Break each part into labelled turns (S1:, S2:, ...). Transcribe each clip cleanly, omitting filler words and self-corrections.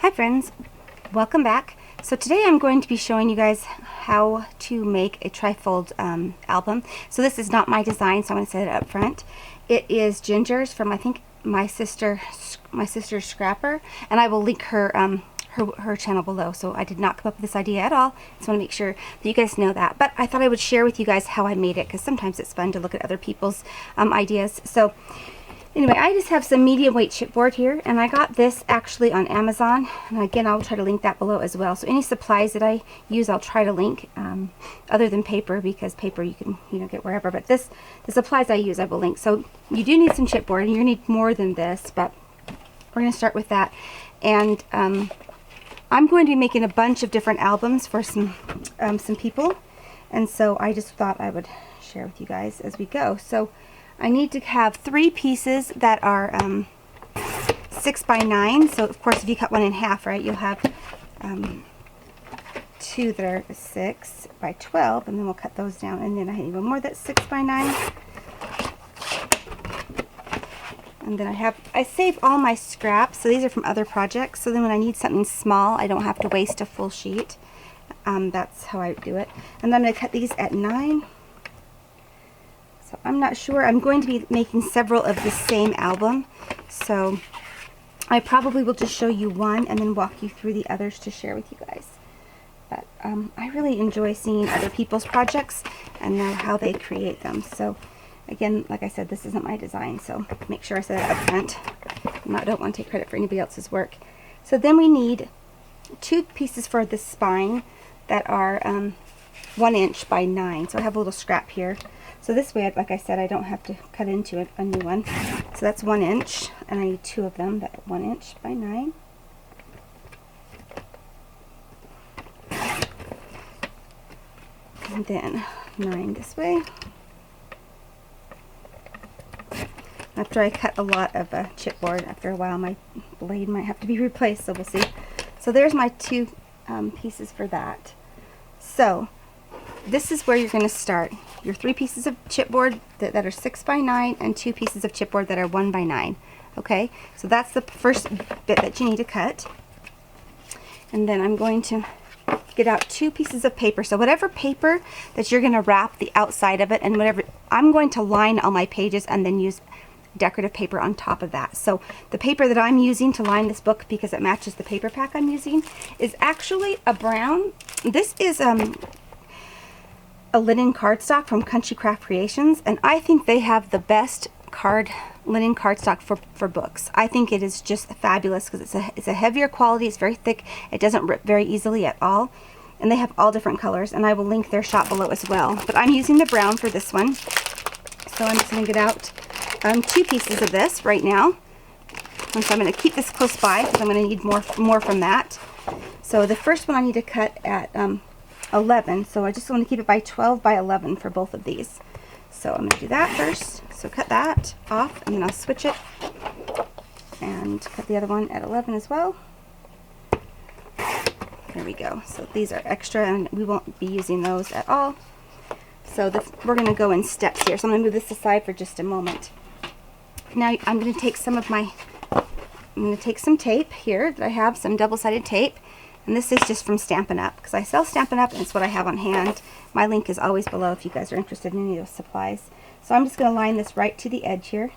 S1: Hi friends, welcome back. So today I'm going to be showing you guys how to make a trifold album. So this is not my design, so I'm going to set it up front. It is Ginger's from I think my sister's Scrapper, and I will link her her channel below. So I did not come up with this idea at all. Just want to make sure that you guys know that. But I thought I would share with you guys how I made it, because sometimes it's fun to look at other people's ideas. So anyway, I just have some medium weight chipboard here, and I got this actually on Amazon. And again, I'll try to link that below as well. So any supplies that I use, I'll try to link, other than paper, because paper you can get wherever. But the supplies I use, I will link. So you do need some chipboard, and you need more than this, but we're going to start with that. And I'm going to be making a bunch of different albums for some people, and so I just thought I would share with you guys as we go. So I need to have 3 pieces that are 6 by 9. So of course, if you cut one in half, right, you'll have 2 that are 6 by 12, and then we'll cut those down. And then I have one more that's 6 by 9. And then I save all my scraps, so these are from other projects. So then when I need something small, I don't have to waste a full sheet. That's how I do it. And then I'm going to cut these at 9. I'm not sure. I'm going to be making several of the same album, so I probably will just show you one and then walk you through the others to share with you guys. But I really enjoy seeing other people's projects and know how they create them. So again, like I said, this isn't my design, so make sure I say that up front. I don't want to take credit for anybody else's work. So then we need 2 pieces for the spine that are 1 inch by 9. So I have a little scrap here. So this way, like I said, I don't have to cut into a new one. So that's 1 inch, and I need 2 of them that are 1 inch by 9. And then 9 this way. After I cut a lot of chipboard, after a while my blade might have to be replaced, so we'll see. So there's my 2 pieces for that. So this is where you're going to start. Your 3 pieces of chipboard that are 6 by 9 and 2 pieces of chipboard that are 1 by 9. Okay, so that's the first bit that you need to cut. And then I'm going to get out 2 pieces of paper. So whatever paper that you're going to wrap the outside of it, and whatever, I'm going to line all my pages and then use decorative paper on top of that. So the paper that I'm using to line this book, because it matches the paper pack I'm using, is actually a brown. This is a linen cardstock from Country Craft Creations, and I think they have the best linen cardstock for books. I think it is just fabulous, because it's a heavier quality, it's very thick, it doesn't rip very easily at all, and they have all different colors, and I will link their shop below as well. But I'm using the brown for this one, so I'm just going to get out 2 pieces of this right now, and so I'm going to keep this close by because I'm going to need more from that. So the first one I need to cut at 11, so I just want to keep it by 12 by 11 for both of these. So I'm going to do that first. So cut that off, and then I'll switch it and cut the other one at 11 as well. There we go. So these are extra, and we won't be using those at all. So we're going to go in steps here. So I'm going to move this aside for just a moment. Now I'm going to take some tape here that I have, some double-sided tape. And this is just from Stampin' Up, because I sell Stampin' Up, and it's what I have on hand. My link is always below if you guys are interested in any of those supplies. So I'm just going to line this right to the edge here.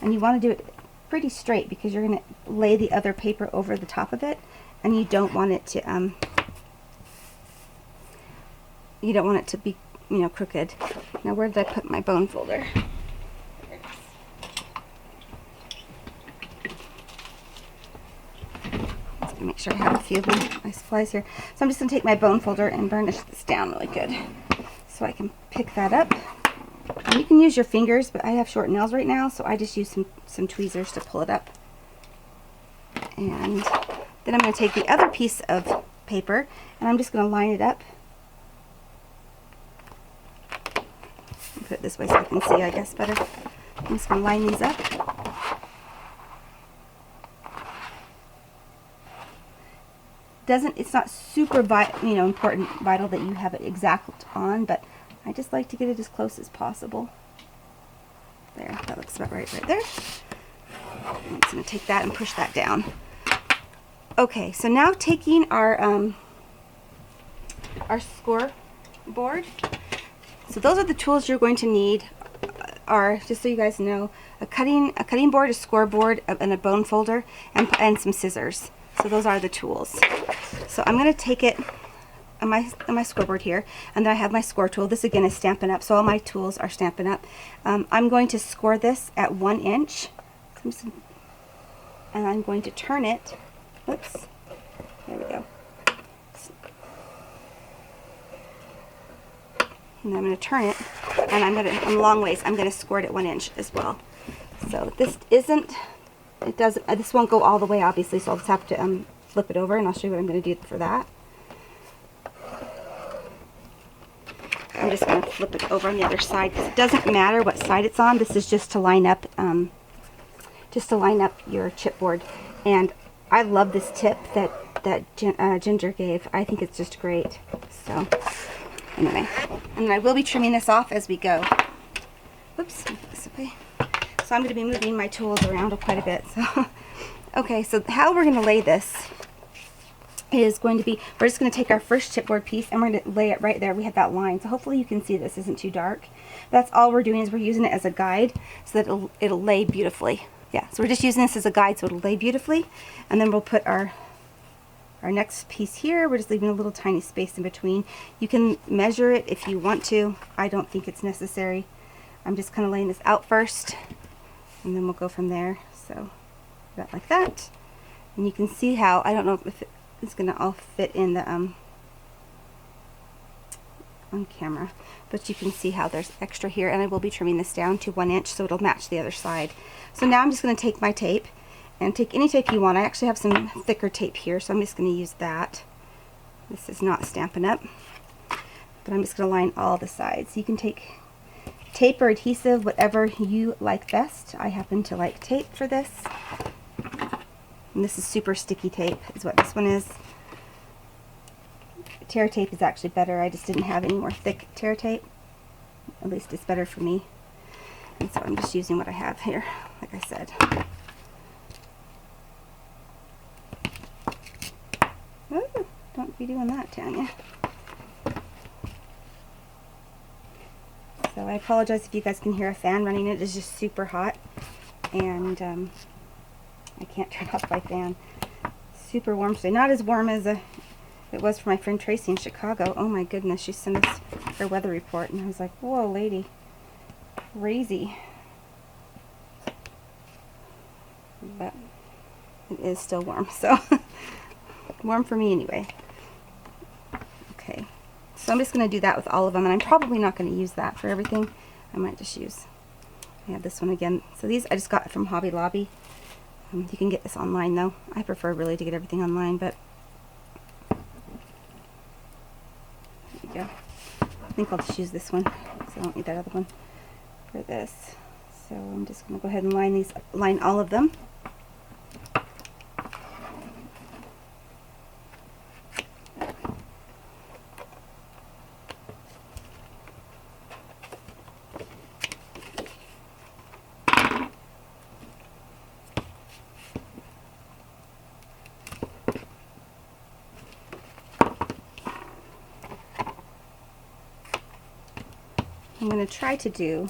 S1: And you want to do it pretty straight, because you're going to lay the other paper over the top of it, and you don't want it to be, crooked. Now, where did I put my bone folder? Make sure I have a few of my supplies here. So I'm just going to take my bone folder and burnish this down really good, so I can pick that up. And you can use your fingers, but I have short nails right now, so I just use some tweezers to pull it up. And then I'm going to take the other piece of paper, and I'm just going to line it up. Put it this way so I can see, I guess, better. I'm just going to line these up. It's not super important, vital that you have it exact on, but I just like to get it as close as possible. There, that looks about right there. I'm just going to take that and push that down. Okay, so now taking our score board. So those are the tools you're going to need. Are, just so you guys know, a cutting board, a score board, and a bone folder, and some scissors. So those are the tools. So I'm going to take it on my scoreboard here, and then I have my score tool. This again is Stampin' Up, so all my tools are Stampin' Up. I'm going to score this at 1 inch, and I'm going to turn it. Oops, there we go. And I'm going to turn it, and I'm long ways. I'm going to score it at 1 inch as well. So this isn't, it doesn't, this won't go all the way obviously, so I'll just have to flip it over, and I'll show you what I'm going to do for that. I'm just going to flip it over on the other side because it doesn't matter what side it's on. This is just to line up your chipboard. And I love this tip that Ginger gave. I think it's just great. So anyway, and I will be trimming this off as we go. Whoops, this way. So I'm going to be moving my tools around quite a bit. So okay, so how we're going to lay this is going to be, we're just going to take our first chipboard piece and we're going to lay it right there. We have that line, so hopefully you can see this isn't too dark. That's all we're doing, is we're using it as a guide so that it'll lay beautifully. Yeah, so we're just using this as a guide so it'll lay beautifully, and then we'll put our next piece here. We're just leaving a little tiny space in between. You can measure it if you want to. I don't think it's necessary. I'm just kind of laying this out first, and then we'll go from there. So that like that, and you can see how, I don't know if it's going to all fit in the on camera, but you can see how there's extra here, and I will be trimming this down to 1 inch so it'll match the other side. So now I'm just going to take my tape, and take any tape you want. I actually have some thicker tape here, so I'm just going to use that. This is not Stampin' Up, but I'm just going to line all the sides. You can take tape or adhesive, whatever you like best. I happen to like tape for this. And this is super sticky tape is what this one is. Tear tape is actually better. I just didn't have any more thick tear tape. At least it's better for me. And so I'm just using what I have here, like I said. Oh, don't be doing that, Tanya. So I apologize if you guys can hear a fan running. It is just super hot, and I can't turn off my fan. Super warm today. Not as warm as it was for my friend Tracy in Chicago. Oh my goodness, she sent us her weather report, and I was like, whoa, lady. Crazy. But it is still warm, so warm for me anyway. Okay, so I'm just going to do that with all of them, and I'm probably not going to use that for everything. I might just use, I have this one again. So these I just got from Hobby Lobby. You can get this online though. I prefer really to get everything online, but there you go. I think I'll just use this one because I don't need that other one for this. So I'm just going to go ahead and line all of them. I'm going to try to do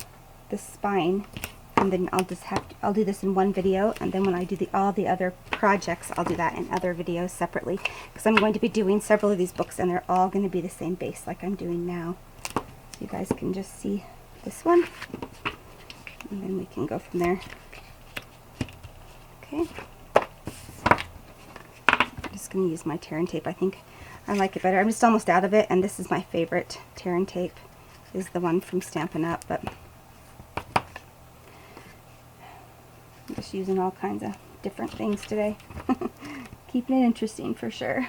S1: the spine, and then I'll do this in one video, and then when I do all the other projects, I'll do that in other videos separately, because I'm going to be doing several of these books, and they're all going to be the same base like I'm doing now. So you guys can just see this one, and then we can go from there. Okay. I'm just going to use my tear and tape. I think I like it better. I'm just almost out of it, and this is my favorite tear and tape. Is the one from Stampin' Up, but I'm just using all kinds of different things today. Keeping it interesting for sure.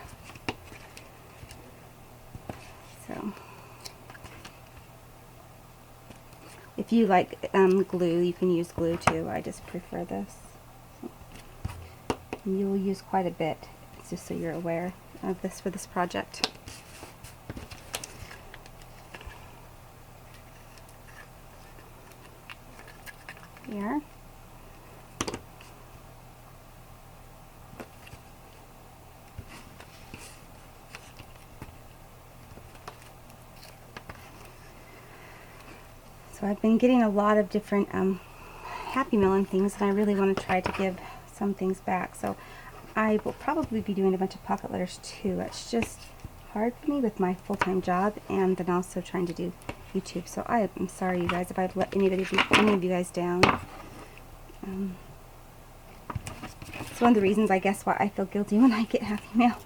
S1: So if you like glue, you can use glue too. I just prefer this. And you'll use quite a bit. It's just so you're aware of this for this project. Here. So I've been getting a lot of different Happy Meal and things, and I really want to try to give some things back. So I will probably be doing a bunch of pocket letters too. It's just hard for me with my full-time job and then also trying to do YouTube. So I am sorry, you guys, if I've let any of you guys down. It's one of the reasons, I guess, why I feel guilty when I get Happy Meal.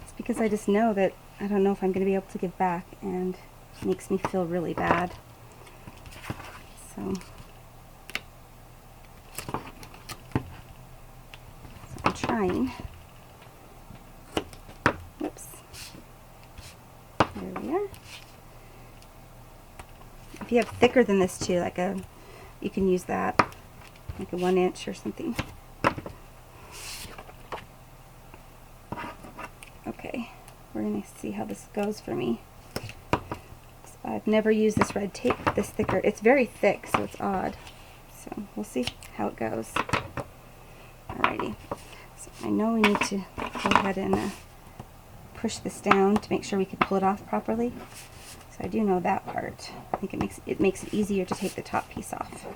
S1: It's because I just know that I don't know if I'm going to be able to give back, and it makes me feel really bad. So I'm trying. Whoops. There we are. If you have thicker than this too, like you can use that, like a 1 inch or something. Okay, we're gonna see how this goes for me. I've never used this red tape this thicker. It's very thick, so it's odd. So we'll see how it goes. Alrighty. So I know we need to go ahead and push this down to make sure we can pull it off properly. So I do know that part. I think it makes it easier to take the top piece off.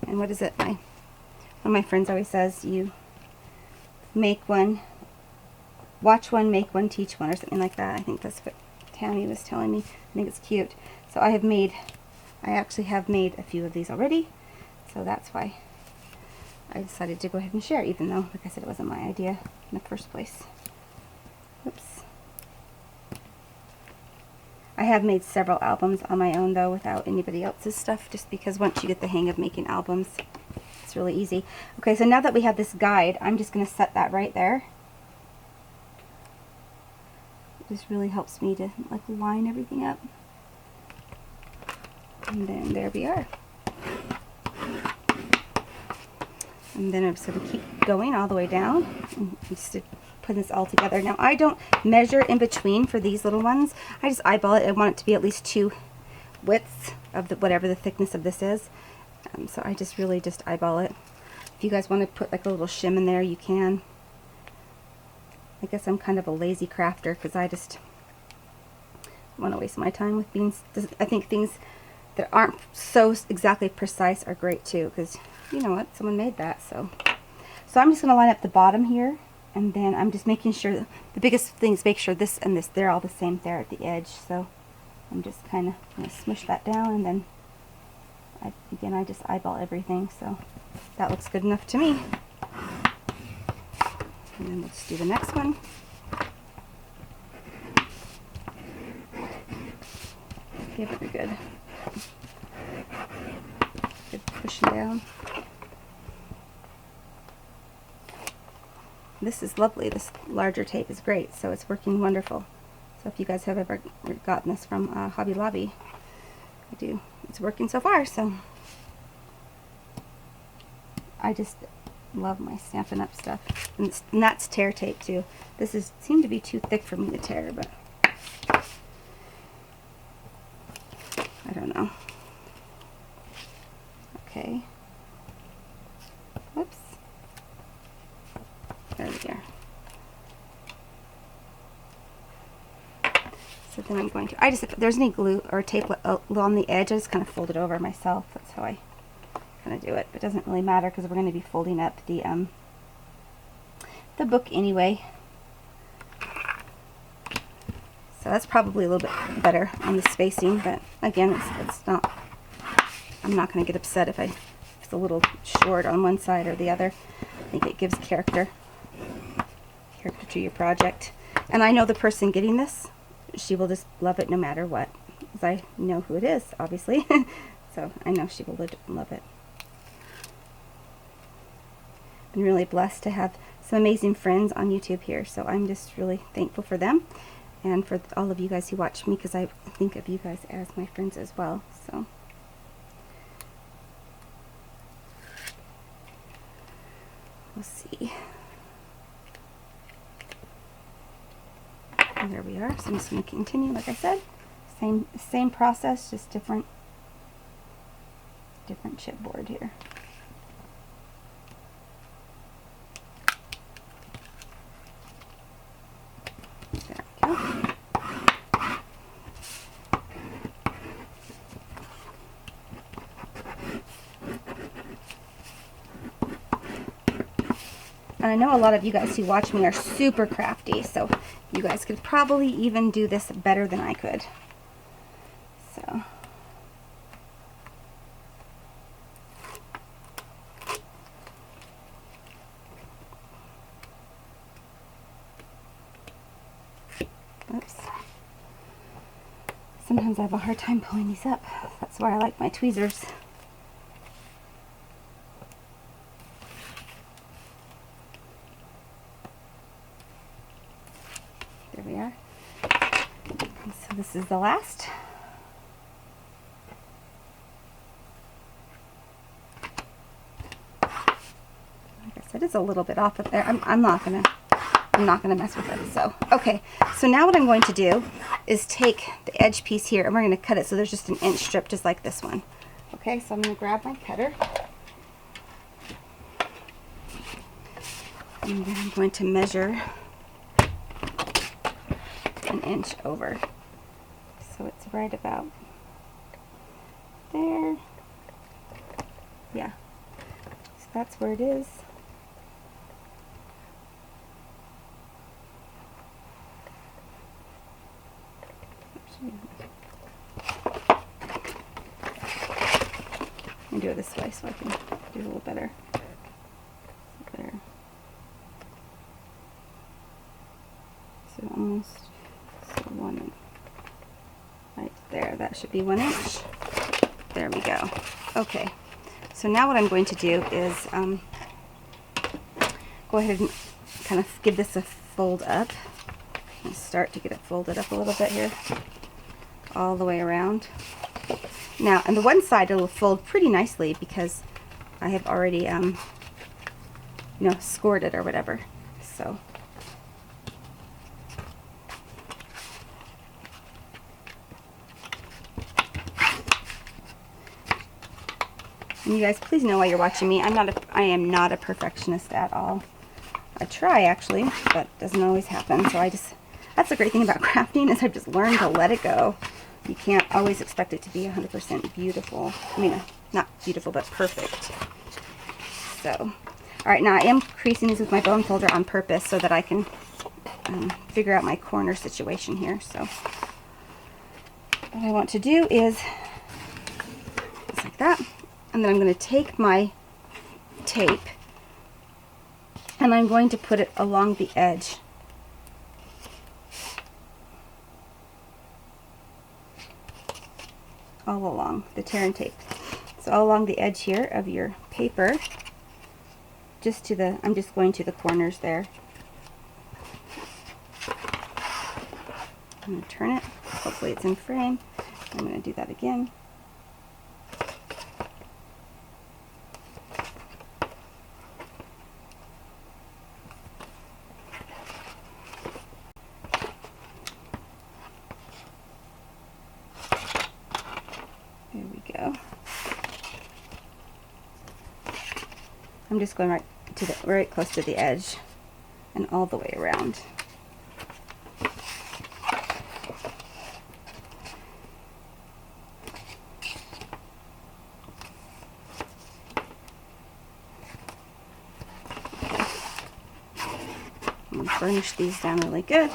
S1: And what is it? One of my friends always says, you make one, watch one, make one, teach one, or something like that. I think that's what Tanya was telling me. I think it's cute. So I actually have made a few of these already. So that's why I decided to go ahead and share, even though, like I said, it wasn't my idea in the first place. Oops. I have made several albums on my own, though, without anybody else's stuff, just because once you get the hang of making albums, it's really easy. Okay, so now that we have this guide, I'm just going to set that right there. This really helps me to like line everything up. And then there we are. And then I'm just going to keep going all the way down and just to put this all together. Now I don't measure in between for these little ones. I just eyeball it. I want it to be at least 2 widths of whatever the thickness of this is. So I just really just eyeball it. If you guys want to put like a little shim in there, you can. I guess I'm kind of a lazy crafter because I just want to waste my time with beans. I think things that aren't so exactly precise are great too, because you know what, someone made that. So I'm just going to line up the bottom here, and then I'm just making sure the biggest thing is make sure this and this, they're all the same there at the edge. So I'm just kind of going to smush that down, and then I just eyeball everything. So that looks good enough to me. And then let's do the next one. Give it a good pushing down. This is lovely. This larger tape is great, so it's working wonderful. So if you guys have ever gotten this from Hobby Lobby, I do. It's working so far, so I just love my Stampin' Up! Stuff. And that's tear tape too. This seemed to be too thick for me to tear, but I don't know. Okay. Whoops. There we are. So then I'm going to, if there's any glue or tape on the edge, I just kind of fold it over myself. That's how I kind of do it. But it doesn't really matter because we're going to be folding up the book anyway. So that's probably a little bit better on the spacing, but again, it's not, I'm not going to get upset if it's a little short on one side or the other. I think it gives character to your project. And I know the person getting this, she will just love it no matter what, because I know who it is, obviously. So I know she will love it. Been really blessed to have some amazing friends on YouTube here, so I'm just really thankful for them and for all of you guys who watch me, because I think of you guys as my friends as well. So we'll see. And there we are. So I'm just going to continue, like I said, same process, just different chipboard here. There we go. And I know a lot of you guys who watch me are super crafty, so you guys could probably even do this better than I could. So. Oops. Sometimes I have a hard time pulling these up. That's why I like my tweezers. There we are. And so this is the last. Like I said, it's a little bit off up there. I'm not gonna mess with it. So, okay. So now what I'm going to do is take the edge piece here and we're going to cut it so there's just an inch strip just like this one. Okay, so I'm going to grab my cutter. And then I'm going to measure an inch over. So it's right about there. Yeah. So that's where it is. Let me do it this way so I can do it a little better. There. So almost 1 inch. Right there. That should be 1 inch. There we go. Okay. So now what I'm going to do is go ahead and kind of give this a fold up. And start to get it folded up a little bit here. All the way around. Now, on the one side it'll fold pretty nicely because I have already, you know, scored it or whatever. So, and you guys, please know while you're watching me, I am not a perfectionist at all. I try actually, but it doesn't always happen. So that's the great thing about crafting is I've just learned to let it go. You can't always expect it to be 100% beautiful. I mean, not beautiful, but perfect. So, all right, now I am creasing these with my bone folder on purpose so that I can figure out my corner situation here. So, what I want to do is just like that, and then I'm going to take my tape and I'm going to put it along the edge. All along the tear and tape. So all along the edge here of your paper, just to the, I'm just going to the corners there. I'm going to turn it. Hopefully it's in frame. I'm going to do that again. There we go. I'm just going right close to the edge and all the way around. I'm going to burnish these down really good.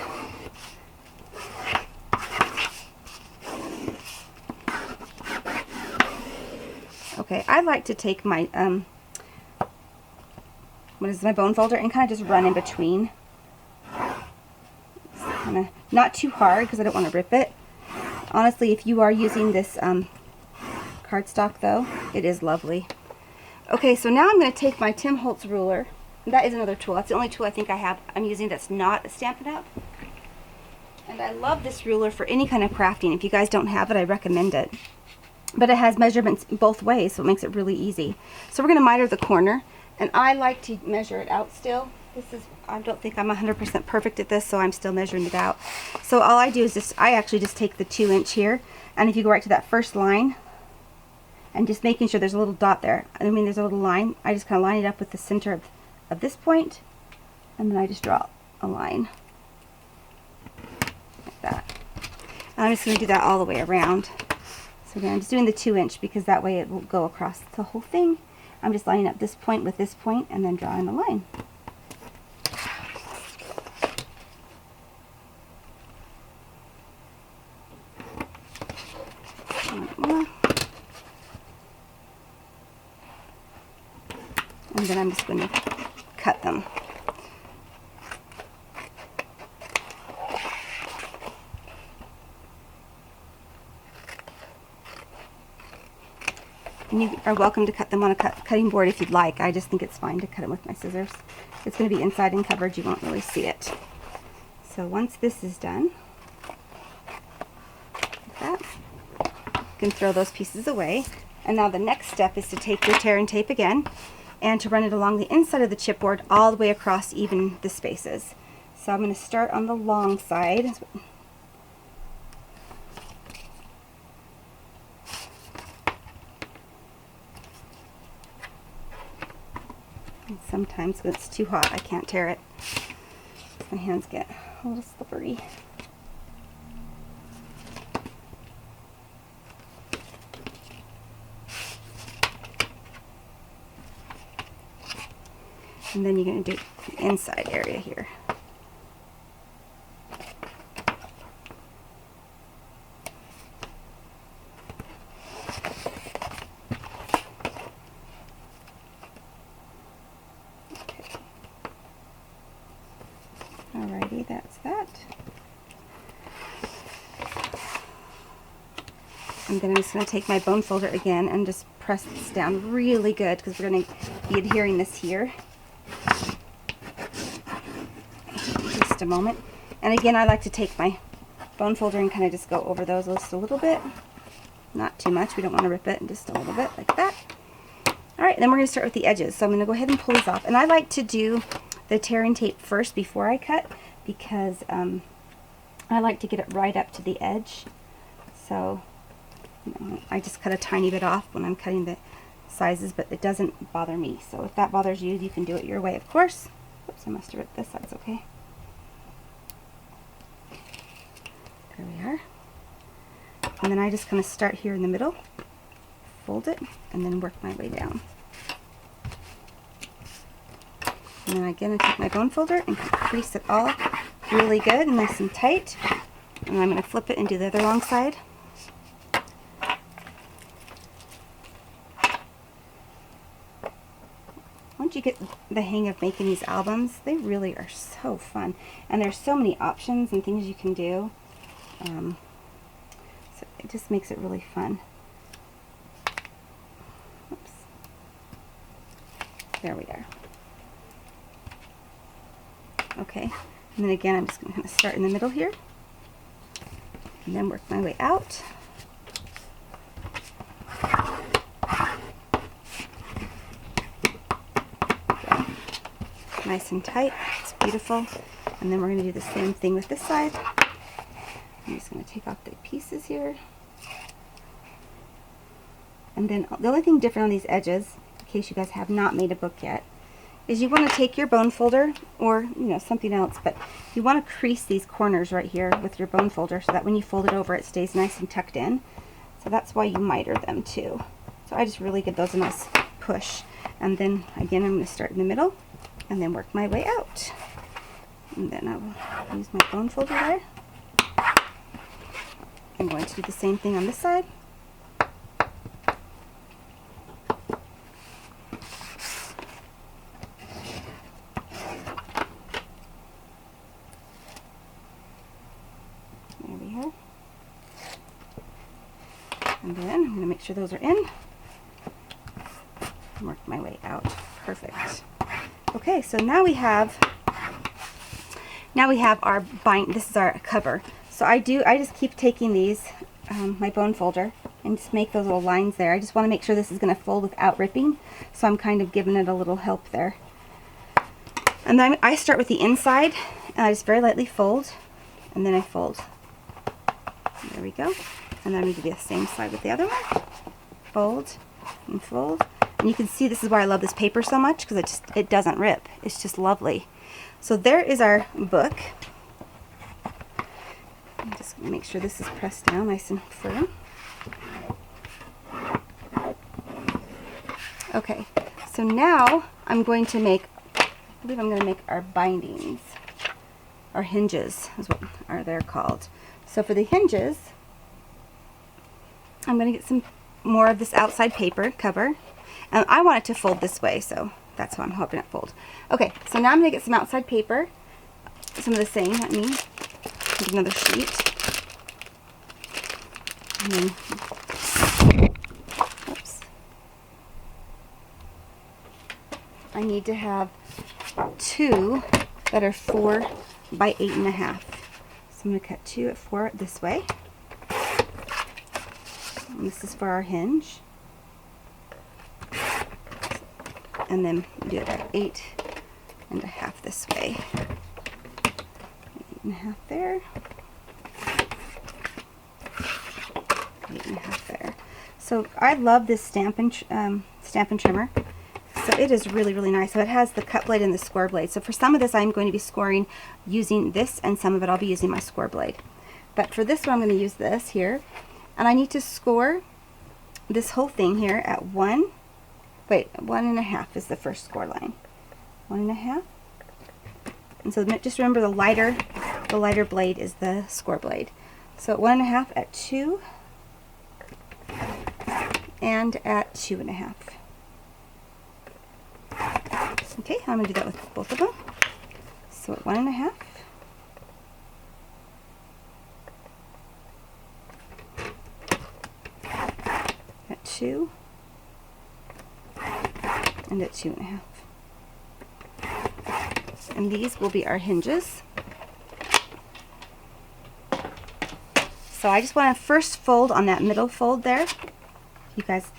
S1: Okay, I like to take my my bone folder and kind of just run in between. Kind of not too hard because I don't want to rip it. Honestly, if you are using this cardstock though, it is lovely. Okay, so now I'm going to take my Tim Holtz ruler. That is another tool. That's the only tool I think I'm using that's not a Stampin' Up. And I love this ruler for any kind of crafting. If you guys don't have it, I recommend it. But it has measurements both ways, so it makes it really easy. So we're going to miter the corner, and I like to measure it out still. I don't think I'm 100% perfect at this, so I'm still measuring it out. So all I do is I actually just take the 2 inch here, and if you go right to that first line, and just making sure there's a little dot there. I mean, there's a little line. I just kind of line it up with the center of this point, and then I just draw a line like that. And I'm just going to do that all the way around. So again, I'm just doing the 2 inch because that way it will go across the whole thing. I'm just lining up this point with this point and then drawing a line. And then I'm just going to cut them. And you are welcome to cut them on a cutting board if you'd like. I just think it's fine to cut them with my scissors. It's going to be inside and covered. You won't really see it. So once this is done, like that, you can throw those pieces away. And now the next step is to take your tear and tape again and to run it along the inside of the chipboard all the way across even the spaces. So I'm going to start on the long side. And sometimes when it's too hot, I can't tear it. My hands get a little slippery. And then you're going to do the inside area here. Okay. Alrighty, that's that. And then I'm just going to take my bone folder again and just press this down really good because we're going to be adhering this here. Just a moment. And again, I like to take my bone folder and kind of just go over those just a little bit. Not too much. We don't want to rip it. Just a little bit like that. Alright, then we're going to start with the edges. So I'm going to go ahead and pull these off. And I like to do the tear and tape first before I cut because I like to get it right up to the edge. So I just cut a tiny bit off when I'm cutting the sizes, but it doesn't bother me. So if that bothers you, you can do it your way, of course. Oops, I must have ripped this. That's okay. There we are. And then I just kind of start here in the middle, fold it, and then work my way down. And then again, I take my bone folder and crease it all really good and nice and tight. And I'm going to flip it and do the other long side. Once you get the hang of making these albums, they really are so fun. And there's so many options and things you can do. So it just makes it really fun. Oops. There we are. Okay, and then again I'm just going to start in the middle here and then work my way out. Okay. Nice and tight, it's beautiful. And then we're going to do the same thing with this side. I'm just going to take off the pieces here. And then the only thing different on these edges, in case you guys have not made a book yet, is you want to take your bone folder or something else, but you want to crease these corners right here with your bone folder so that when you fold it over it stays nice and tucked in. So that's why you miter them too. So I just really give those a nice push. And then again I'm going to start in the middle and then work my way out. And then I will use my bone folder there. I'm going to do the same thing on this side. There we are. And then I'm going to make sure those are in. And work my way out. Perfect. Okay, so now we have our bind. This is our cover. So I just keep taking these, my bone folder, and just make those little lines there. I just want to make sure this is going to fold without ripping, so I'm kind of giving it a little help there. And then I start with the inside, and I just very lightly fold, and then I fold. There we go. And then I'm going to do the same side with the other one. Fold and fold. And you can see this is why I love this paper so much, because it doesn't rip. It's just lovely. So there is our book. I'm just going to make sure this is pressed down nice and firm. Okay, so now I'm going to make, I believe I'm going to make our bindings. Our hinges is what they're called. So for the hinges, I'm going to get some more of this outside paper cover. And I want it to fold this way, so That's how I'm hoping it folds. Okay, so now I'm going to get some outside paper. Some of the same, I mean. Get another sheet. And then, oops. I need to have 2 that are 4 by 8.5. So I'm going to cut 2 at 4 this way. And this is for our hinge. And then do it at 8.5 this way. 8.5 there. 8.5 there. So I love this Stampin' Trimmer. So it is really, really nice. So it has the cut blade and the score blade. So for some of this I'm going to be scoring using this, and some of it I'll be using my score blade. But for this one I'm going to use this here. And I need to score this whole thing here at 1.5 is the first score line. 1.5. And so just remember the lighter blade is the score blade. So at 1.5, at 2, and at 2.5. Okay, I'm going to do that with both of them. So at 1.5, at 2, and at 2.5. And these will be our hinges. So I just want to first fold on that middle fold there. You guys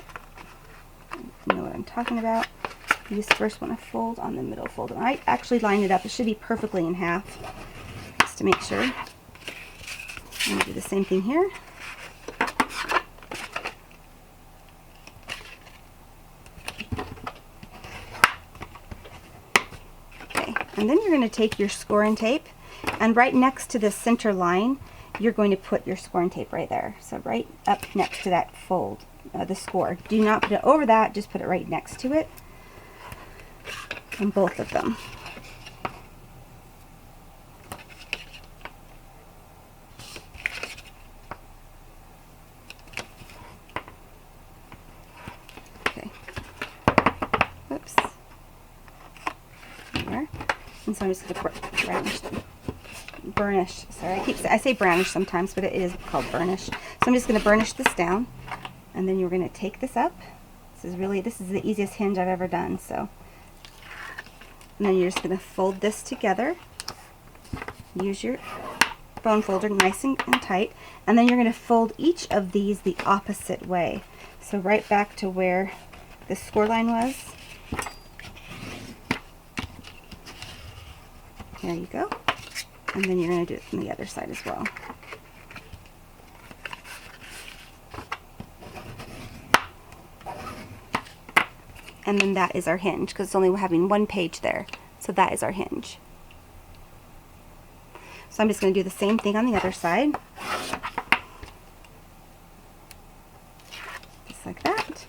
S1: know what I'm talking about. You just first want to fold on the middle fold. And I actually lined it up. It should be perfectly in half, just to make sure. I'm going to do the same thing here. Okay, and then you're going to take your scoring tape, and right next to the center line, you're going to put your scoring tape right there. So right up next to that fold, the score. Do not put it over that, just put it right next to it. On both of them. Okay. Whoops. There. And so I'm just going to burnish. Sorry, I say brownish sometimes, but it is called burnish. So I'm just going to burnish this down, and then you're going to take this up. This is the easiest hinge I've ever done. So. And then you're just going to fold this together. Use your bone folder nice and tight. And then you're going to fold each of these the opposite way. So right back to where the score line was. There you go. And then you're going to do it from the other side as well. And then that is our hinge, because it's only having one page there. So that is our hinge. So I'm just going to do the same thing on the other side. Just like that.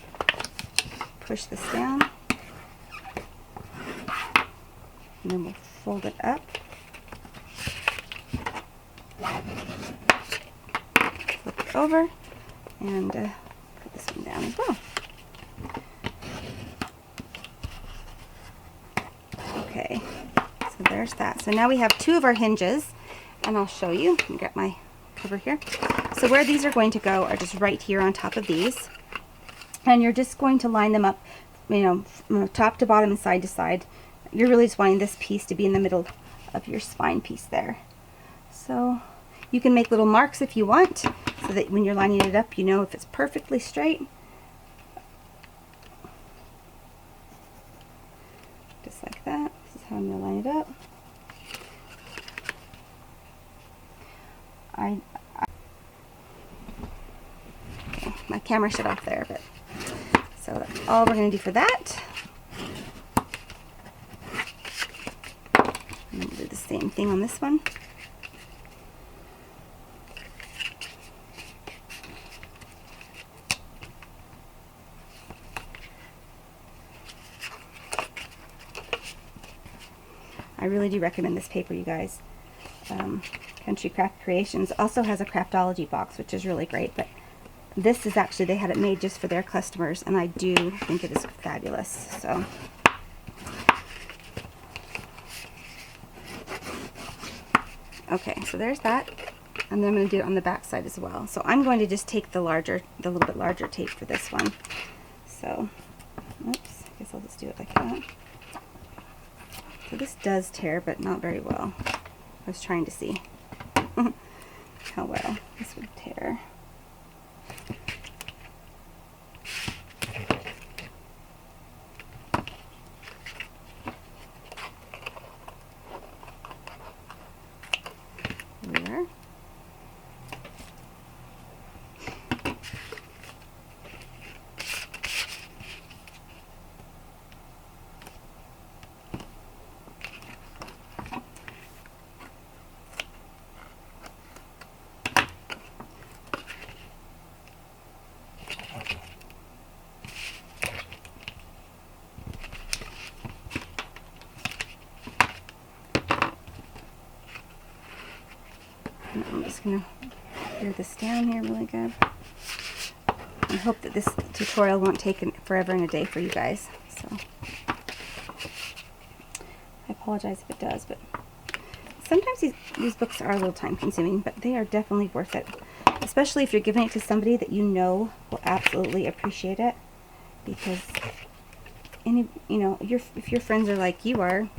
S1: Push this down. And then we'll fold it up. Flip it over. And put this one down as well. Okay, so there's that. So now we have 2 of our hinges, and I'll show you. Let me get my cover here. So where these are going to go are just right here on top of these, and you're just going to line them up, you know, from top to bottom and side to side. You're really just wanting this piece to be in the middle of your spine piece there. So you can make little marks if you want, so that when you're lining it up, you know if it's perfectly straight. Just like that. This is how I'm going to line it up. Okay, my camera shut off there, but so that's all we're going to do for that. And then we'll do the same thing on this one. I really do recommend this paper, you guys. Country Craft Creations also has a Craftology box, which is really great, but this is actually, they had it made just for their customers, and I do think it is fabulous. So Okay, so there's that. And then I'm going to do it on the back side as well. So I'm going to just take the little bit larger tape for this one. So, oops, I guess I'll just do it like that. So this does tear, but not very well. I was trying to see how well this would tear. There. I'm just going to glue this down here really good. I hope that this tutorial won't take forever and a day for you guys. So I apologize if it does, but sometimes these books are a little time consuming, but they are definitely worth it. Especially if you're giving it to somebody that you know will absolutely appreciate it. Because if your friends are like you are,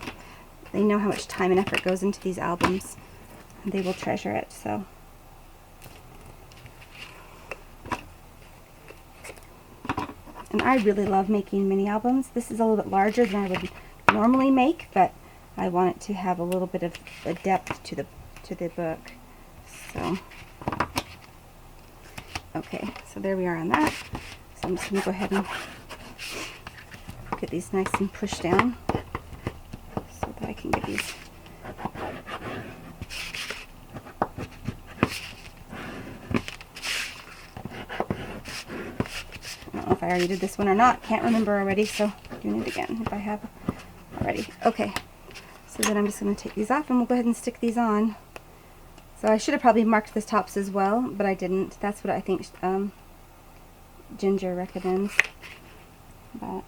S1: they know how much time and effort goes into these albums. They will treasure it. So and I really love making mini albums. This is a little bit larger than I would normally make, but I want it to have a little bit of a depth to the book. So okay, so there we are on that. So I'm just going to go ahead and get these nice and pushed down so that I can get these. I don't know if I already did this one or not. Can't remember already, so doing it again if I have already. Okay, so then I'm just going to take these off and we'll go ahead and stick these on. So I should have probably marked the tops as well, but I didn't. That's what I think Ginger recommends. But,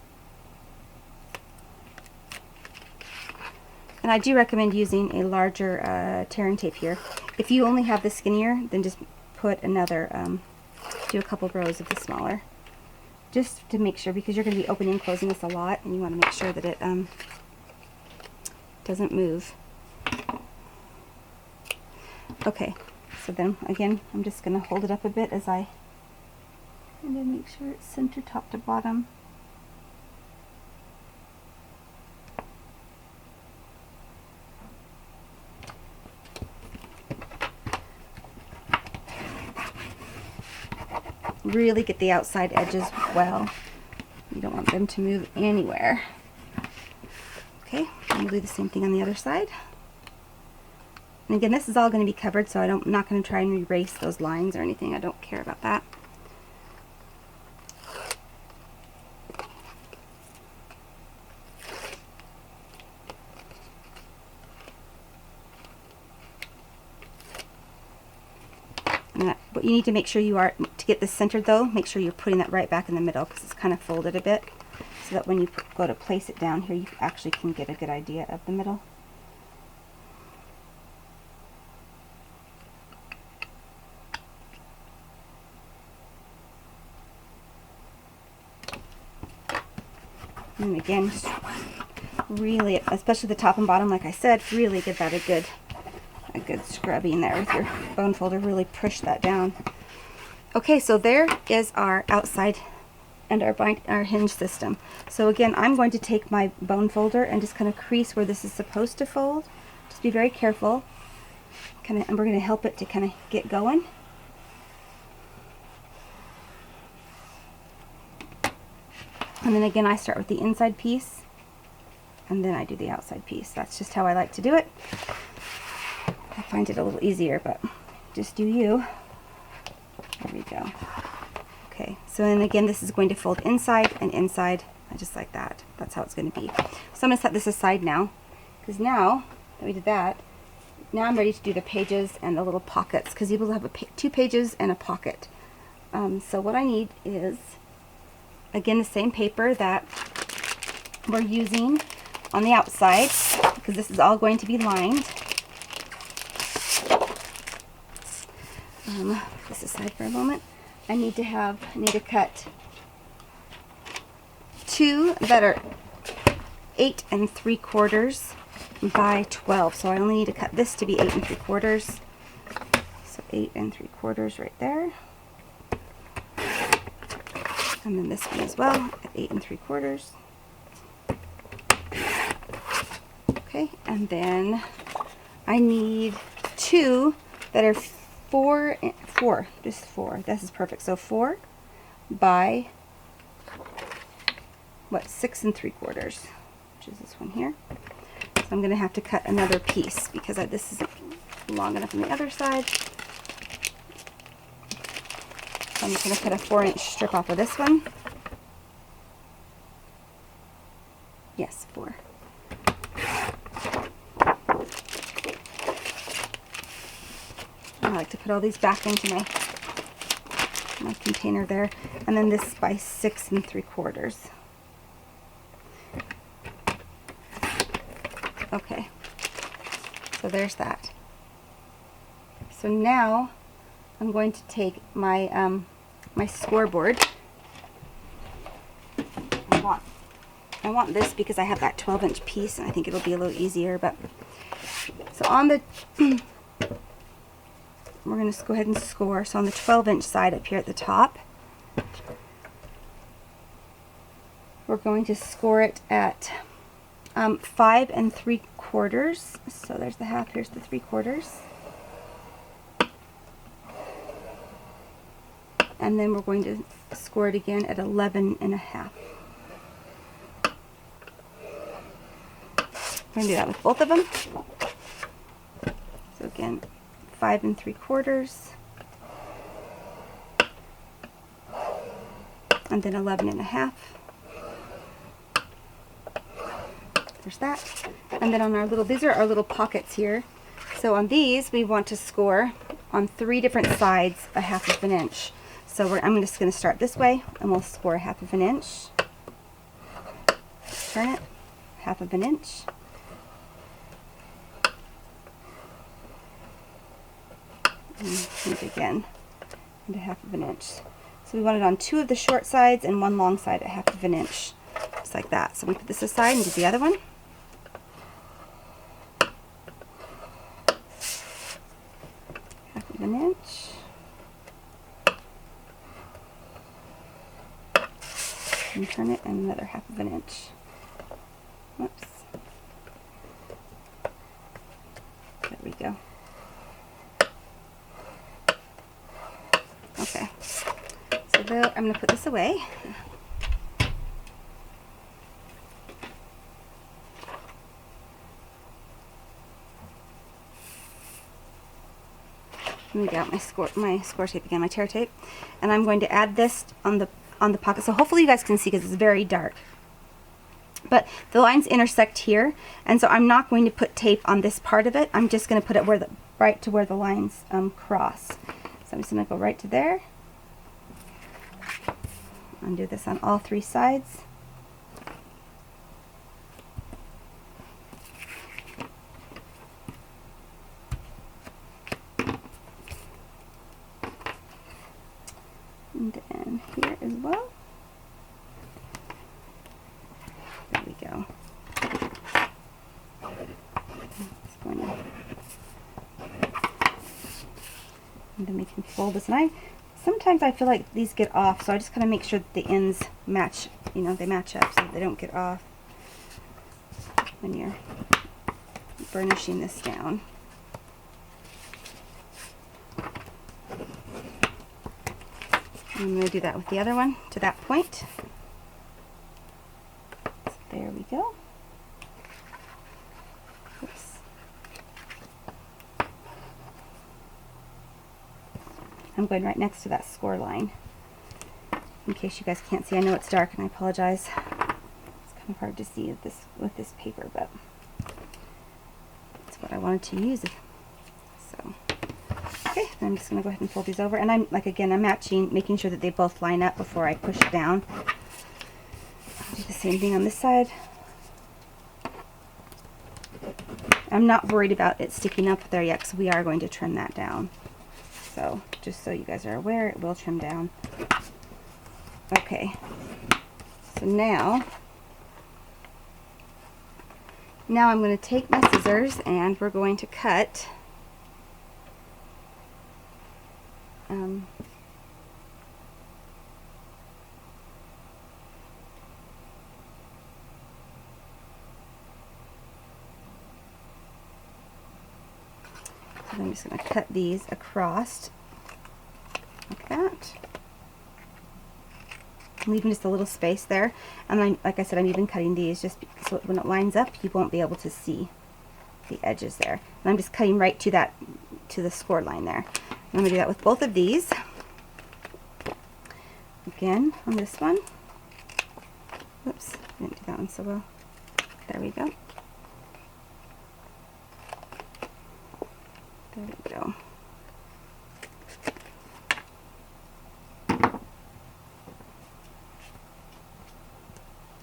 S1: and I do recommend using a larger tear and tape here. If you only have the skinnier, then just put another, do a couple rows of the smaller. Just to make sure, because you're going to be opening and closing this a lot, and you want to make sure that it doesn't move. Okay, so then again, I'm just going to hold it up a bit and then make sure it's center top to bottom. Really get the outside edges well. You don't want them to move anywhere. Okay, and we'll do the same thing on the other side. And again, this is all going to be covered, so I'm not going to try and erase those lines or anything. I don't care about that. And what you need to make sure you are, to get this centered though, make sure you're putting that right back in the middle, because it's kind of folded a bit, so that when you go to place it down here, you actually can get a good idea of the middle. And again, really, especially the top and bottom, like I said, really give that a good scrubbing there with your bone folder. Really push that down. Okay, so there is our outside and our hinge system. So again, I'm going to take my bone folder and just kind of crease where this is supposed to fold. Just be very careful. And we're going to help it to kind of get going. And then again, I start with the inside piece, and then I do the outside piece. That's just how I like to do it. I find it a little easier, but just do you. There we go. Okay, so then again, this is going to fold inside and inside, just like that. That's how it's going to be. So I'm going to set this aside now, because now that we did that, now I'm ready to do the pages and the little pockets, because you will have 2 pages and a pocket. So what I need is, again, the same paper that we're using on the outside, because this is all going to be lined. put this aside for a moment. I need to cut 2 that are 8 3/4 by 12. So I only need to cut this to be 8 3/4. So 8 3/4 right there. And then this one as well at 8 3/4. Okay, and then I need 2 that are 4, just 4. This is perfect. So 4 by, what, 6 3/4, which is this one here. So I'm going to have to cut another piece because this isn't long enough on the other side. So I'm just going to cut a 4-inch strip off of this one. Yes, 4. I like to put all these back into my container there. And then this by 6 3/4. Okay, so there's that. So now I'm going to take my my scoreboard. I want this because I have that 12-inch piece, and I think it'll be a little easier. But so on the we're going to go ahead and score. So on the 12-inch side up here at the top, we're going to score it at 5 3/4. So there's the half, here's the 3/4. And then we're going to score it again at 11 1/2. We're going to do that with both of them. So again, 5 3/4, and then 11 1/2. There's that. And then on our little, these are our little pockets here. So on these, we want to score on 3 different sides a 1/2 inch. So I'm just going to start this way, and we'll score a 1/2 inch. Turn it, 1/2 inch. And again, and a 1/2 inch. So we want it on 2 of the short sides and 1 long side at 1/2 inch, just like that. So we put this aside and do the other one. Half of an inch. And turn it, and another 1/2 inch. Whoops. There we go. Okay, so I'm going to put this away. Let me get out my score tape again, my tear tape, and I'm going to add this on the pocket. So hopefully you guys can see because it's very dark. But the lines intersect here, and so I'm not going to put tape on this part of it. I'm just going to put it right to where the lines cross. So I'm just going to go right to there. And do this on all 3 sides. And then here as well. There we go. Just going to, and then we can fold this. And sometimes I feel like these get off, so I just kind of make sure that the ends match, they match up so that they don't get off when you're burnishing this down. I'm going to do that with the other one to that point. So there we go. Oops. I'm going right next to that score line. In case you guys can't see, I know it's dark and I apologize. It's kind of hard to see with this paper, but that's what I wanted to use. So, okay, then I'm just going to go ahead and fold these over. And I'm matching, making sure that they both line up before I push it down. I'll do the same thing on this side. I'm not worried about it sticking up there yet, because we are going to trim that down. So just so you guys are aware, it will trim down. Okay, so now I'm going to take my scissors and we're going to cut so I'm just going to cut these across like that, leaving just a little space there. And like I said, I'm even cutting these just so when it lines up, you won't be able to see the edges there. And I'm just cutting right to the score line there. And I'm going to do that with both of these. Again, on this one. Whoops, I didn't do that one so well. There we go. There we go.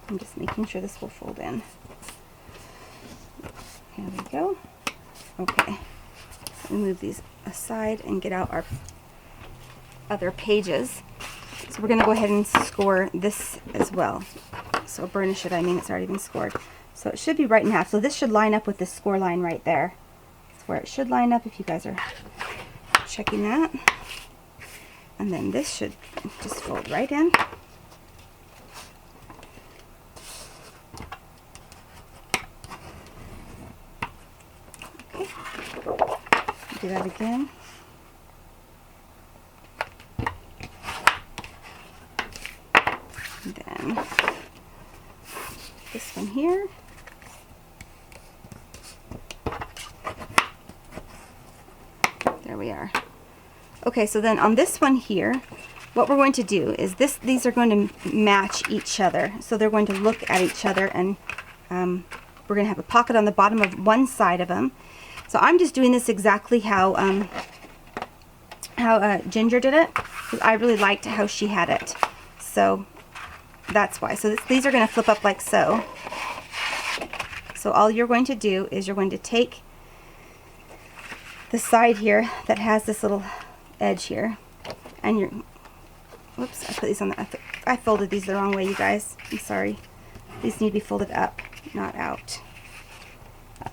S1: I'm just making sure this will fold in. There we go. Okay, so we move these aside and get out our other pages. So we're going to go ahead and score this as well. So burnish it, I mean it's already been scored. So it should be right in half. So this should line up with the score line right there. That's where it should line up if you guys are checking that. And then this should just fold right in. Okay, do that again. And then this one here. There we are. Okay, so then on this one here, what we're going to do is these are going to match each other. So they're going to look at each other, and we're going to have a pocket on the bottom of one side of them. So I'm just doing this exactly how Ginger did it, because I really liked how she had it. So that's why. So these are going to flip up like so. So all you're going to do is you're going to take the side here that has this little edge here, and you're, whoops, I put these on the, I folded these the wrong way, you guys. I'm sorry. These need to be folded up, not out. Up,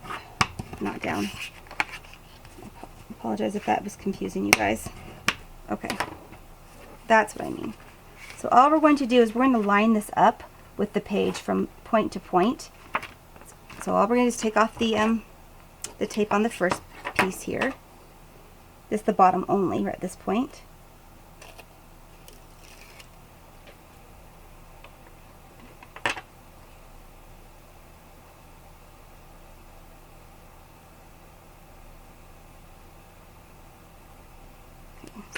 S1: not down. I apologize if that was confusing you guys. Okay, that's what I mean. So all we're going to do is we're going to line this up with the page from point to point. So all we're going to do is take off the tape on the first piece here. This is the bottom only right at this point.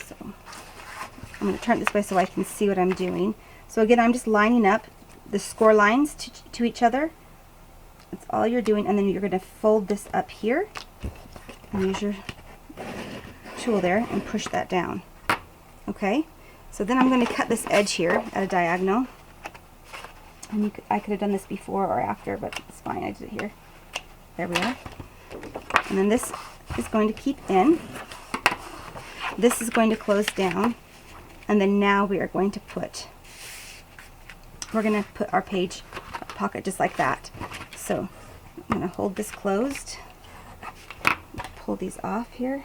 S1: So I'm going to turn it this way so I can see what I'm doing. So again, I'm just lining up the score lines to each other. That's all you're doing, and then you're going to fold this up here and use your tool there and push that down. Okay, so then I'm going to cut this edge here at a diagonal. And I could have done this before or after, but it's fine, I did it here. There we are. And then this is going to keep in. This is going to close down. And then now we are going to put, we're going to put our page pocket just like that. So I'm going to hold this closed, pull these off here.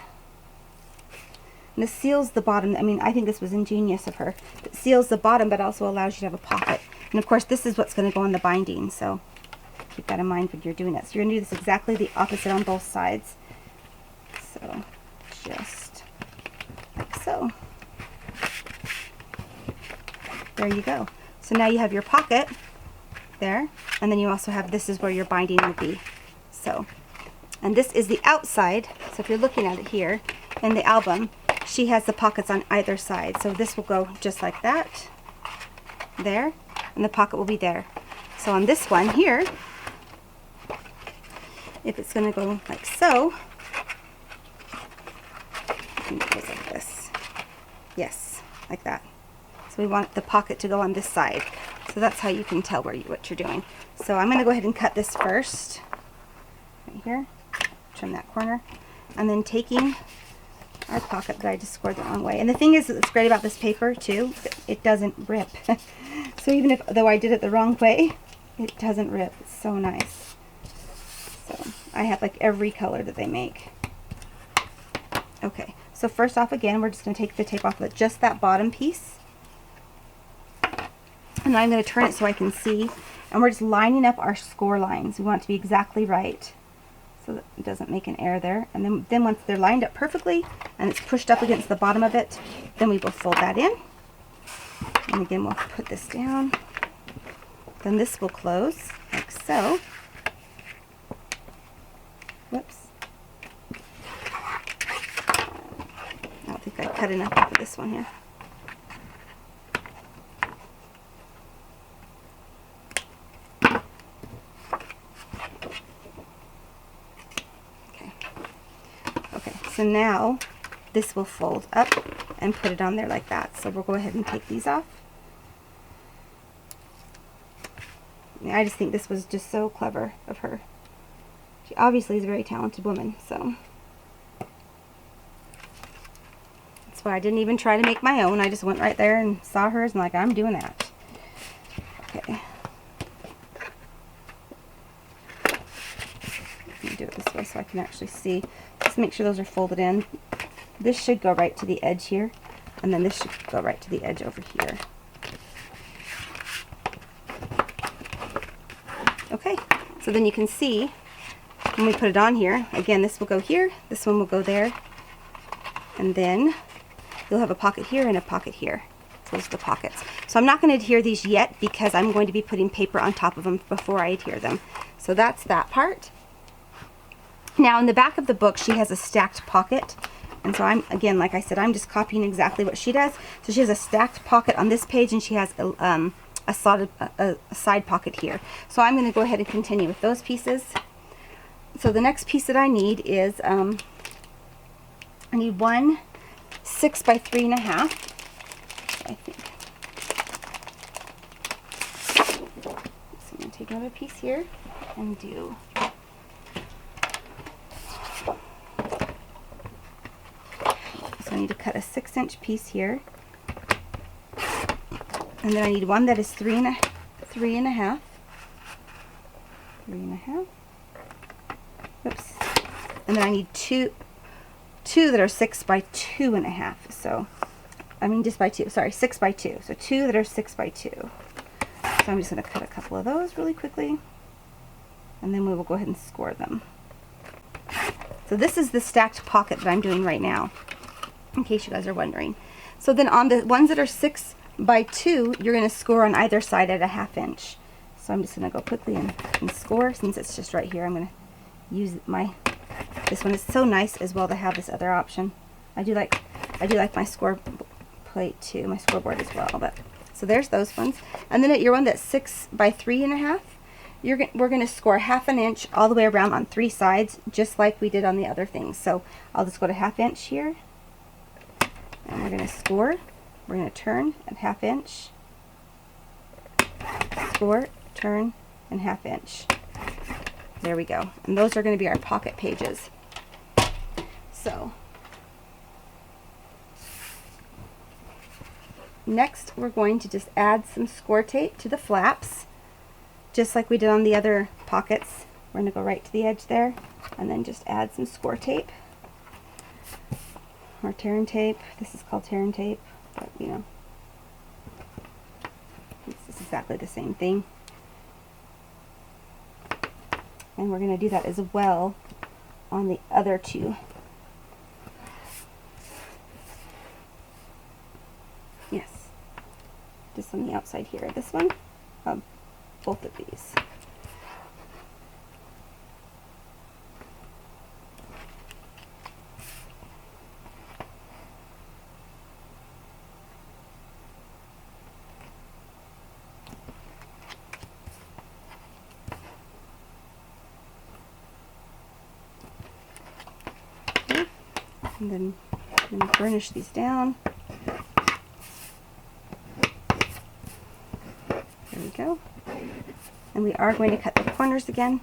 S1: And this seals the bottom. I mean, I think this was ingenious of her. It seals the bottom, but also allows you to have a pocket. And of course, this is what's going to go on the binding, so keep that in mind when you're doing it. So you're going to do this exactly the opposite on both sides. So just like so. There you go. So now you have your pocket there, and then you also have, this is where your binding will be. So, and this is the outside. So if you're looking at it here in the album, she has the pockets on either side. So this will go just like that, there, and the pocket will be there. So on this one here, if it's going to go like so, and it goes like this. Yes, like that. So we want the pocket to go on this side. So that's how you can tell what you're doing. So I'm going to go ahead and cut this first, right here, trim that corner, and then taking our pocket that I just scored the wrong way. And the thing is, what's great about this paper too, it doesn't rip. So even though I did it the wrong way, it doesn't rip. It's so nice. So I have like every color that they make. Okay, so first off, again, we're just going to take the tape off of just that bottom piece. And I'm going to turn it so I can see. And we're just lining up our score lines. We want it to be exactly right, so that it doesn't make an error there. And then once they're lined up perfectly and it's pushed up against the bottom of it, then we will fold that in. And again, we'll put this down. Then this will close like so. Whoops. I don't think I cut enough off of this one here. Okay, so now this will fold up and put it on there like that. So we'll go ahead and take these off. I just think this was just so clever of her. She obviously is a very talented woman, so that's why I didn't even try to make my own. I just went right there and saw hers and like, I'm doing that. Okay. Let me do it this way so I can actually see. Just make sure those are folded in. This should go right to the edge here, and then this should go right to the edge over here. Okay, so then you can see when we put it on here, again, this will go here, this one will go there, and then you'll have a pocket here and a pocket here. Those are the pockets. So I'm not going to adhere these yet because I'm going to be putting paper on top of them before I adhere them. So that's that part. Now in the back of the book, she has a stacked pocket. And so I'm, again, like I said, I'm just copying exactly what she does. So she has a stacked pocket on this page, and she has a side pocket here. So I'm going to go ahead and continue with those pieces. So the next piece that I need is, I need one 6 by 3.5, I think. So I'm going to take another piece here and do, so I need to cut a 6-inch piece here. And then I need one that is 3.5. Oops. And then I need two that are 6 by 2.5. So, I mean just by 2. Sorry, 6 by 2. So 2 that are 6 by 2. So I'm just going to cut a couple of those really quickly, and then we will go ahead and score them. So this is the stacked pocket that I'm doing right now, in case you guys are wondering. So then on the ones that are 6 by 2, you're going to score on either side at a 1/2 inch. So I'm just going to go quickly and score. Since it's just right here, I'm going to use this one is so nice as well to have this other option. I do like my score plate too, my scoreboard as well. But so there's those ones. And then at your one that's 6 by 3.5, we're going to score 1/2 inch all the way around on 3 sides, just like we did on the other things. So I'll just go to 1/2 inch here, and we're going to score. We're going to turn at 1/2 inch, score, turn, and 1/2 inch. There we go. And those are going to be our pocket pages. So next we're going to just add some score tape to the flaps, just like we did on the other pockets. We're going to go right to the edge there and then just add some score tape or tear and tape. This is called tear and tape, but you know, this is exactly the same thing. And we're going to do that as well on the other two. Yes, just on the outside here. This one, both of these. And then I'm going to burnish these down. There we go. And we are going to cut the corners again,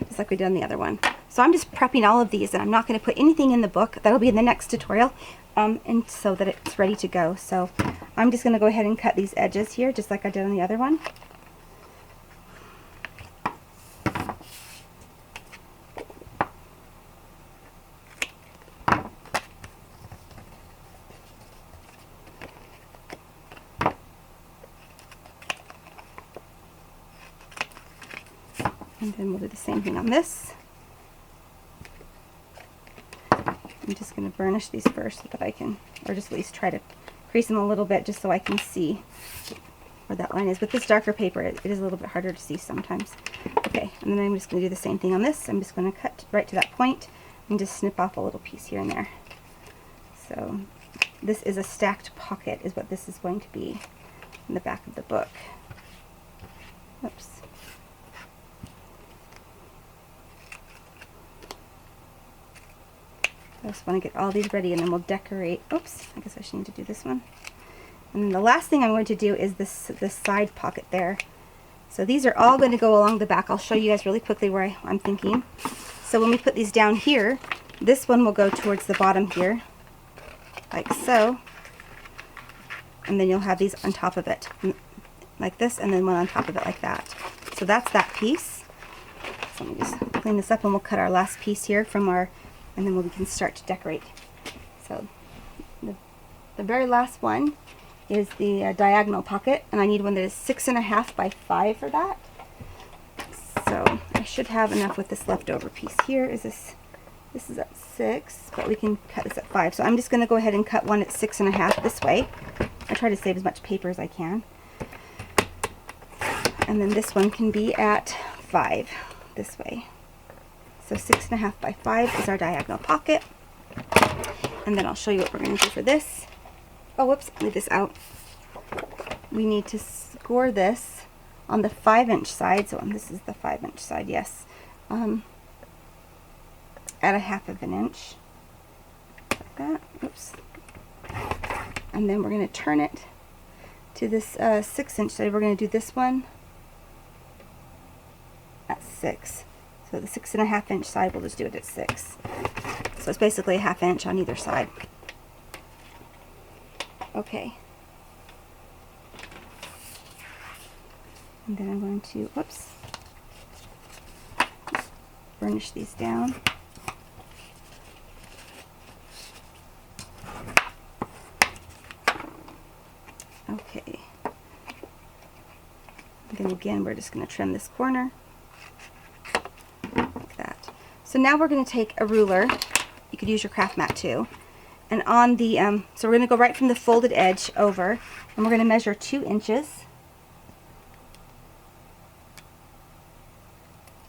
S1: just like we did on the other one. So I'm just prepping all of these, and I'm not going to put anything in the book. That'll be in the next tutorial, and so that it's ready to go. So I'm just going to go ahead and cut these edges here, just like I did on the other one. And then we'll do the same thing on this. I'm just going to burnish these first so that I can, or just at least try to crease them a little bit just so I can see where that line is. With this darker paper, it is a little bit harder to see sometimes. Okay, and then I'm just going to do the same thing on this. I'm just going to cut right to that point and just snip off a little piece here and there. So this is a stacked pocket is what this is going to be in the back of the book. Oops. I just want to get all these ready, and then we'll decorate. Oops, I guess I should need to do this one. And then the last thing I'm going to do is this side pocket there. So these are all going to go along the back. I'll show you guys really quickly where I'm thinking. So when we put these down here, this one will go towards the bottom here, like so. And then you'll have these on top of it, like this, and then one on top of it like that. So that's that piece. So let me just clean this up, and we'll cut our last piece here from our, and then we can start to decorate. So the very last one is the diagonal pocket, and I need one that is 6.5 by 5 for that. So I should have enough with this leftover piece here. This is at 6, but we can cut this at 5. So I'm just going to go ahead and cut one at 6.5 this way. I try to save as much paper as I can. And then this one can be at 5 this way. So 6.5 by 5 is our diagonal pocket. And then I'll show you what we're going to do for this. Oh, whoops, leave this out. We need to score this on the 5-inch side. So this is the 5-inch side, yes. At 1/2 inch. Like that. Oops. And then we're going to turn it to this 6-inch side. We're going to do this one at 6. So the 6.5 inch side, we'll just do it at 6. So it's basically 1/2 inch on either side. Okay. And then I'm going to, whoops, burnish these down. Okay. And then again, we're just going to trim this corner. Like that. So now we're going to take a ruler. You could use your craft mat too. And on the, so we're going to go right from the folded edge over, and we're going to measure 2 inches.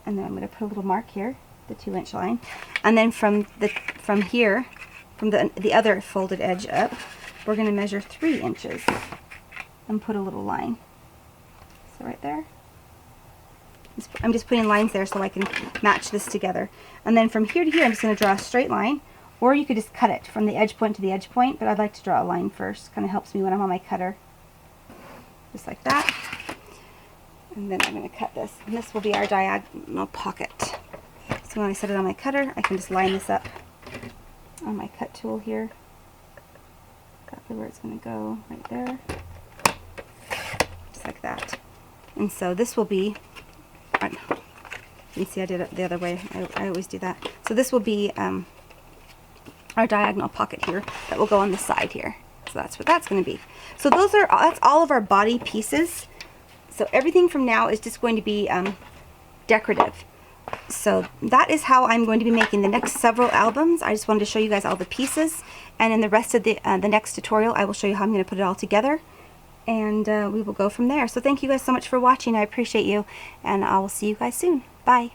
S1: And then I'm going to put a little mark here, the 2-inch line. And then from here, from the other folded edge up, we're going to measure 3 inches and put a little line. So right there. I'm just putting lines there so I can match this together. And then from here to here, I'm just going to draw a straight line. Or you could just cut it from the edge point to the edge point, but I'd like to draw a line first. Kind of helps me when I'm on my cutter. Just like that. And then I'm going to cut this. And this will be our diagonal pocket. So when I set it on my cutter, I can just line this up on my cut tool here. Exactly where it's going to go, right there. Just like that. And so this will be, you can see I did it the other way. I always do that. So this will be our diagonal pocket here that will go on the side here. So that's what that's going to be. So that's all of our body pieces. So everything from now is just going to be decorative. So that is how I'm going to be making the next several albums. I just wanted to show you guys all the pieces, and in the rest of the next tutorial I will show you how I'm going to put it all together, and we will go from there. So thank you guys so much for watching. I appreciate you, and I will see you guys soon. Bye.